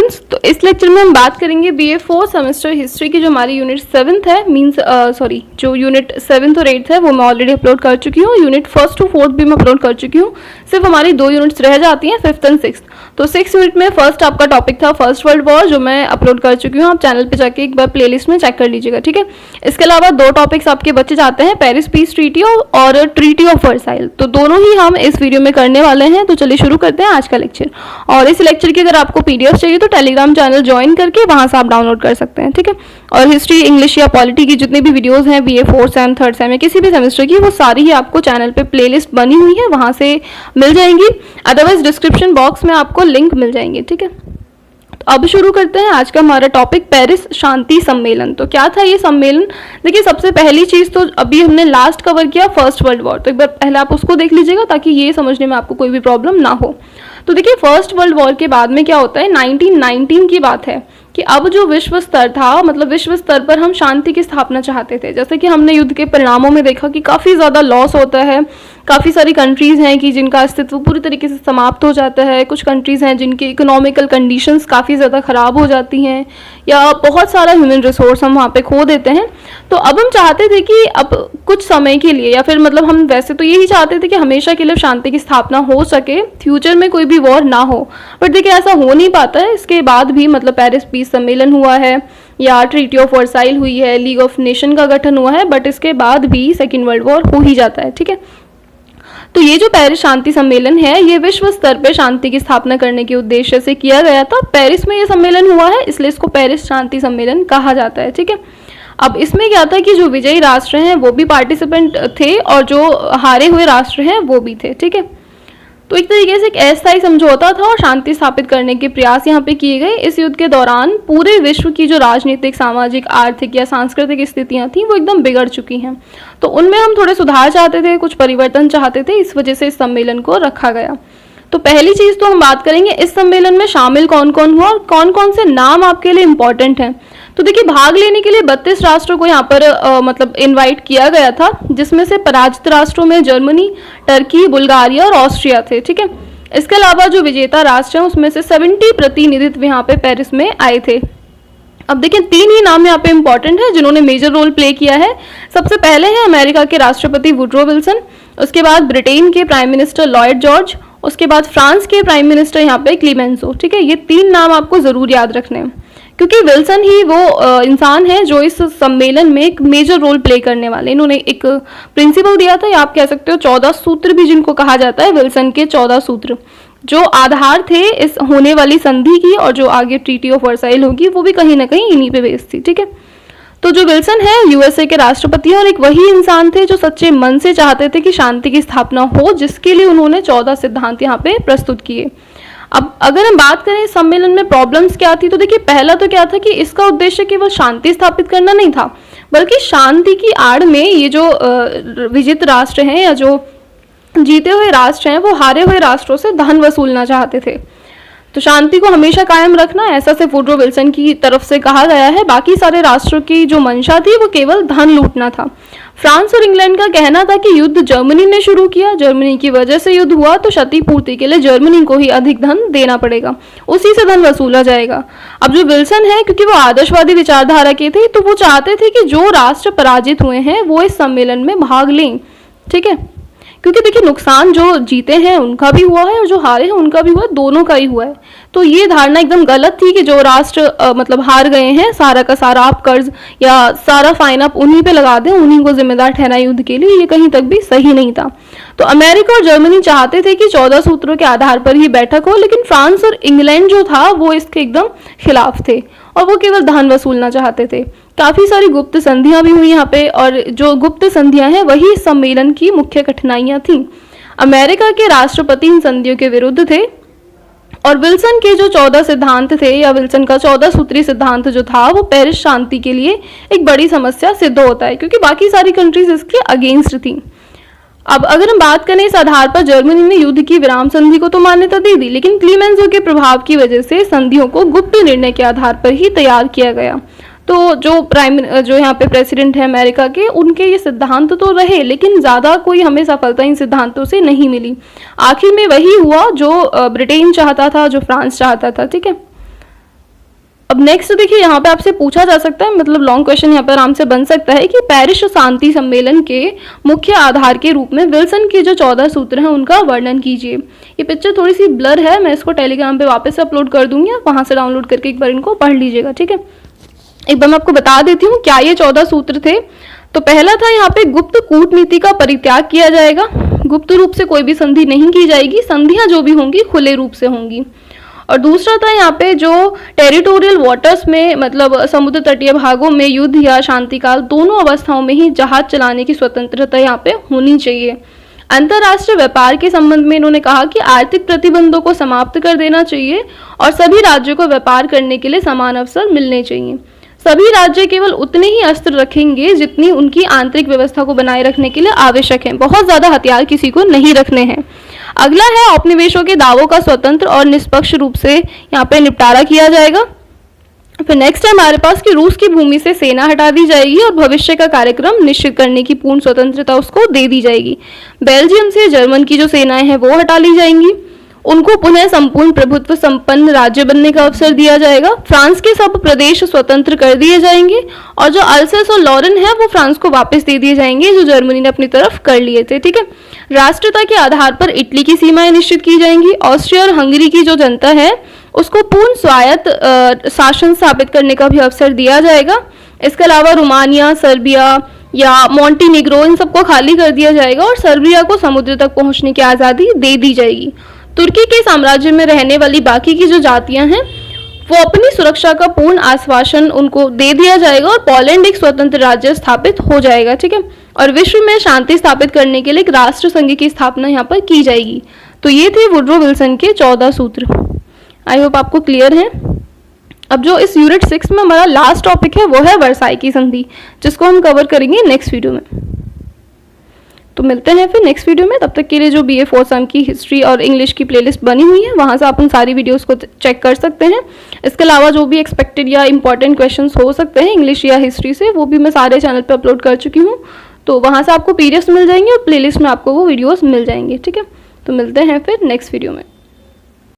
Students, तो इस lecture में हम बात करेंगे बीए 4 सेमेस्टर हिस्ट्री की जो हमारी यूनिट 7th है, जो यूनिट 7th और 8th है वो मैं ऑलरेडी अपलोड कर चुकी हूँ। यूनिट 1st to 4th भी मैं अपलोड कर चुकी हूँ। सिर्फ हमारी 2 यूनिट्स रह जाती हैं, 5th एंड 6th। तो 6th यूनिट में फर्स्ट आपका टॉपिक था फर्स्ट वर्ल्ड वॉर, जो मैं अपलोड कर चुकी हूँ। आप चैनल पे जाके एक बार प्लेलिस्ट में चेक कर लीजिएगा, ठीक है। इसके अलावा 2 टॉपिक्स आपके बच्चे जाते हैं, पेरिस पीस ट्रीटी और ट्रीटी ऑफ वर्साइल। तो दोनों ही हम इस वीडियो में करने वाले हैं। तो चलिए शुरू करते हैं आज का लेक्चर। और इस लेक्चर की अगर आपको पीडीएफ चाहिए तो टेलीग्राम चैनल ज्वाइन करके वहां से आप डाउनलोड कर सकते हैं, ठीक है। और हिस्ट्री, इंग्लिश या पॉलिटी की जितनी भी वीडियोस हैं बीए 4 सेम, 3rd सेम या किसी भी सेमेस्टर की, वो सारी ही आपको चैनल पे प्लेलिस्ट बनी हुई है, वहां से मिल जाएंगी। अदरवाइज डिस्क्रिप्शन बॉक्स में आपको लिंक मिल जाएंगे, ठीक है। तो अब शुरू करते हैं आज का हमारा टॉपिक, पेरिस शांति सम्मेलन। तो क्या था ये सम्मेलन? देखिए, सबसे पहली चीज तो अभी हमने लास्ट कवर किया फर्स्ट वर्ल्ड वॉर, तो एक बार पहले आप उसको देख लीजिएगा ताकि ये समझने में आपको कोई भी प्रॉब्लम ना हो। तो देखिए, फर्स्ट वर्ल्ड वॉर के बाद में क्या होता है, 1919 की बात है कि अब जो विश्व स्तर था, मतलब विश्व स्तर पर हम शांति की स्थापना चाहते थे। जैसे कि हमने युद्ध के परिणामों में देखा कि काफ़ी ज़्यादा लॉस होता है, काफ़ी सारी कंट्रीज़ हैं कि जिनका अस्तित्व पूरी तरीके से समाप्त हो जाता है, कुछ कंट्रीज़ हैं जिनकी इकोनॉमिकल कंडीशंस काफ़ी ज़्यादा ख़राब हो जाती हैं, या बहुत सारा ह्यूमन रिसोर्स हम वहाँ पे खो देते हैं। तो अब हम चाहते थे कि अब कुछ समय के लिए, या फिर मतलब हम वैसे तो यही चाहते थे कि हमेशा के लिए शांति की स्थापना हो सके, फ्यूचर में कोई भी वॉर ना हो। बट देखिए, ऐसा हो नहीं पाता है। इसके बाद भी मतलब पेरिस पीस सम्मेलन हुआ है, या ट्रीटी ऑफ वर्साइल हुई है, लीग ऑफ नेशन का गठन हुआ है, बट इसके बाद भी सेकेंड वर्ल्ड वॉर हो ही जाता है, ठीक है। तो ये जो पेरिस शांति सम्मेलन है, ये विश्व स्तर पर शांति की स्थापना करने के उद्देश्य से किया गया था। पेरिस में ये सम्मेलन हुआ है, इसलिए इसको पेरिस शांति सम्मेलन कहा जाता है, ठीक है। अब इसमें क्या था कि जो विजयी राष्ट्र हैं वो भी पार्टिसिपेंट थे, और जो हारे हुए राष्ट्र हैं वो भी थे, ठीक है। तो एक तरीके से एक अस्थायी समझौता था और शांति स्थापित करने के प्रयास यहाँ पे किए गए। इस युद्ध के दौरान पूरे विश्व की जो राजनीतिक, सामाजिक, आर्थिक या सांस्कृतिक स्थितियां थी वो एकदम बिगड़ चुकी हैं। तो उनमें हम थोड़े सुधार चाहते थे, कुछ परिवर्तन चाहते थे, इस वजह से इस सम्मेलन को रखा गया। तो पहली चीज तो हम बात करेंगे इस सम्मेलन में शामिल कौन कौन हुआ और कौन कौन से नाम आपके लिए इंपॉर्टेंट हैं। तो देखिए, भाग लेने के लिए 32 राष्ट्रों को यहाँ पर मतलब इनवाइट किया गया था, जिसमें से पराजित राष्ट्रों में जर्मनी, टर्की, बुल्गारिया और ऑस्ट्रिया थे, ठीक है। इसके अलावा जो विजेता राष्ट्र हैं उसमें से 70 प्रतिनिधित्व यहाँ पे पेरिस में आए थे। अब देखिए, 3 ही नाम यहाँ पे इंपॉर्टेंट है जिन्होंने मेजर रोल प्ले किया है। सबसे पहले है अमेरिका के राष्ट्रपति वुड्रो विल्सन, उसके बाद ब्रिटेन के प्राइम मिनिस्टर लॉयड जॉर्ज, उसके बाद फ्रांस के प्राइम मिनिस्टर यहाँ पे क्लीमेंसो, ठीक है। ये 3 नाम आपको जरूर याद रखने हैं, क्योंकि विल्सन ही वो इंसान है जो इस सम्मेलन में एक मेजर रोल प्ले करने वाले। इन्होंने एक प्रिंसिपल दिया था, या आप कह सकते हो 14 सूत्र भी जिनको कहा जाता है, विल्सन के 14 सूत्र जो आधार थे इस होने वाली संधि की, और जो आगे ट्रीटी ऑफ वर्साइल होगी वो भी कहीं ना कहीं इन्हीं पे बेस्ड थी, ठीक है। तो जो विल्सन है यूएसए के राष्ट्रपति हैं, और एक वही इंसान थे जो सच्चे मन से चाहते थे कि शांति की स्थापना हो, जिसके लिए उन्होंने 14 सिद्धांत यहाँ पे प्रस्तुत किए। अब अगर हम बात करें इस सम्मेलन में प्रॉब्लम्स क्या थी, तो देखिए, पहला तो क्या था कि इसका उद्देश्य केवल शांति स्थापित करना नहीं था, बल्कि शांति की आड़ में ये जो विजित राष्ट्र हैं या जो जीते हुए राष्ट्र हैं वो हारे हुए राष्ट्रों से धन वसूलना चाहते थे। तो शांति को हमेशा कायम रखना, ऐसा से वुड्रो विल्सन की तरफ से कहा गया है। बाकी सारे राष्ट्रों की जो मंशा थी वो केवल धन लूटना था। फ्रांस और इंग्लैंड का कहना था कि युद्ध जर्मनी ने शुरू किया, जर्मनी की वजह से युद्ध हुआ, तो क्षतिपूर्ति के लिए जर्मनी को ही अधिक धन देना पड़ेगा, उसी से धन वसूला जाएगा। अब जो विल्सन है, क्योंकि वो आदर्शवादी विचारधारा के थे, तो वो चाहते थे कि जो राष्ट्र पराजित हुए हैं वो इस सम्मेलन में भाग लें, ठीक है। क्योंकि देखिए, नुकसान जो जीते हैं उनका भी हुआ है और जो हारे हैं उनका भी हुआ है, दोनों का ही हुआ है। तो ये धारणा एकदम गलत थी कि जो राष्ट्र मतलब हार गए हैं, सारा का सारा आप कर्ज या सारा फाइन आप उन्हीं पे लगा दें, उन्हीं को जिम्मेदार ठहराएं युद्ध के लिए, ये कहीं तक भी सही नहीं था। तो अमेरिका और जर्मनी चाहते थे कि 14 सूत्रों के आधार पर ही बैठक हो, लेकिन फ्रांस और इंग्लैंड जो था वो इसके एकदम खिलाफ थे, और वो केवल धन वसूलना चाहते थे। काफी सारी गुप्त संधियां भी हुई यहाँ पे, और जो गुप्त संधियां हैं वही सम्मेलन की मुख्य कठिनाइयां थी। अमेरिका के राष्ट्रपति इन संधियों के विरुद्ध थे, और विल्सन के जो 14 सिद्धांत थे, या विल्सन का 14 सूत्री सिद्धांत जो था, वो पेरिस शांति के लिए एक बड़ी समस्या सिद्ध होता है, क्योंकि बाकी सारी कंट्रीज इसके अगेंस्ट थी। अब अगर हम बात करें, इस आधार पर जर्मनी ने युद्ध की विराम संधि को तो मान्यता दे दी, लेकिन क्लीमेंसो के प्रभाव की वजह से संधियों को गुप्त निर्णय के आधार पर ही तैयार किया गया। तो जो यहाँ पे प्रेसिडेंट है अमेरिका के, उनके ये सिद्धांत तो रहे, लेकिन ज़्यादा कोई हमें सफलता इन सिद्धांतों से नहीं मिली। आखिर में वही हुआ जो ब्रिटेन चाहता था, जो फ्रांस चाहता था, ठीक है। अब नेक्स्ट देखिए, यहाँ पे आपसे पूछा जा सकता है, मतलब लॉन्ग क्वेश्चन यहाँ पर आराम से बन सकता है कि पेरिस शांति सम्मेलन के मुख्य आधार के रूप में विल्सन के जो 14 सूत्र हैं उनका वर्णन कीजिए। ये पिक्चर थोड़ी सी ब्लर है, मैं इसको टेलीग्राम पे वापस से अपलोड कर दूंगी, आप वहाँ से डाउनलोड करके एक बार इनको पढ़ लीजिएगा, ठीक है। एक बार मैं आपको बता देती हूँ क्या ये 14 सूत्र थे। तो पहला था यहाँ पे गुप्त कूटनीति का परित्याग किया जाएगा, गुप्त रूप से कोई भी संधि नहीं की जाएगी, संधियां जो भी होंगी खुले रूप से होंगी। और दूसरा था यहाँ पे जो टेरिटोरियल वाटर्स में, मतलब समुद्र तटीय भागों में युद्ध या शांतिकाल दोनों अवस्थाओं में ही जहाज चलाने की स्वतंत्रता यहाँ पे होनी चाहिए। अंतर्राष्ट्रीय व्यापार के संबंध में इन्होंने कहा कि आर्थिक प्रतिबंधों को समाप्त कर देना चाहिए और सभी राज्यों को व्यापार करने के लिए समान अवसर मिलने चाहिए। सभी राज्य केवल उतने ही अस्त्र रखेंगे जितनी उनकी आंतरिक व्यवस्था को बनाए रखने के लिए आवश्यक है, बहुत ज्यादा हथियार किसी को नहीं रखने हैं। अगला है औपनिवेशों के दावों का स्वतंत्र और निष्पक्ष रूप से यहाँ पे निपटारा किया जाएगा। फिर नेक्स्ट है हमारे पास कि रूस की भूमि से सेना हटा दी जाएगी और भविष्य का कार्यक्रम निश्चित करने की पूर्ण स्वतंत्रता उसको दे दी जाएगी। बेल्जियम से जर्मन की जो सेनाएं हैं वो हटा ली जाएंगी, उनको पुनः संपूर्ण प्रभुत्व संपन्न राज्य बनने का अवसर दिया जाएगा। फ्रांस के सब प्रदेश स्वतंत्र कर दिए जाएंगे और जो अल्सेस और लॉरेन है वो फ्रांस को वापस दे दिए जाएंगे जो जर्मनी ने अपनी तरफ कर लिए थे, ठीक है। राष्ट्रता के आधार पर इटली की सीमाएं निश्चित की जाएंगी। ऑस्ट्रिया और हंगरी की जो जनता है उसको पूर्ण स्वायत्त शासन स्थापित करने का भी अवसर दिया जाएगा। इसके अलावा रोमानिया, सर्बिया या मॉन्टीनिग्रो इन सबको खाली कर दिया जाएगा और सर्बिया को समुद्र तक पहुंचने की आज़ादी दे दी जाएगी। तुर्की के साम्राज्य में रहने वाली बाकी की जो जातियां हैं वो अपनी सुरक्षा का पूर्ण आश्वासन उनको दे दिया जाएगा और पोलैंड एक स्वतंत्र राज्य स्थापित हो जाएगा, ठीक है। और विश्व में शांति स्थापित करने के लिए एक राष्ट्र संघ की स्थापना यहाँ पर की जाएगी। तो ये थे वुडरो विल्सन के 14 सूत्र। आई होप आपको क्लियर है। अब जो इस यूनिट 6 में हमारा लास्ट टॉपिक है वो है वर्साई की संधि, जिसको हम कवर करेंगे नेक्स्ट वीडियो में। तो मिलते हैं फिर नेक्स्ट वीडियो में। तब तक के लिए जो BA 4 सम की हिस्ट्री और इंग्लिश की प्लेलिस्ट बनी हुई है वहाँ से आप उन सारी वीडियोस को चेक कर सकते हैं। इसके अलावा जो भी एक्सपेक्टेड या इंपॉर्टेंट क्वेश्चंस हो सकते हैं इंग्लिश या हिस्ट्री से वो भी मैं सारे चैनल पर अपलोड कर चुकी हूँ। तो वहाँ से आपको PDFs मिल जाएंगे और प्लेलिस्ट में आपको वो वीडियोज़ मिल जाएंगे, ठीक है। तो मिलते हैं फिर नेक्स्ट वीडियो में।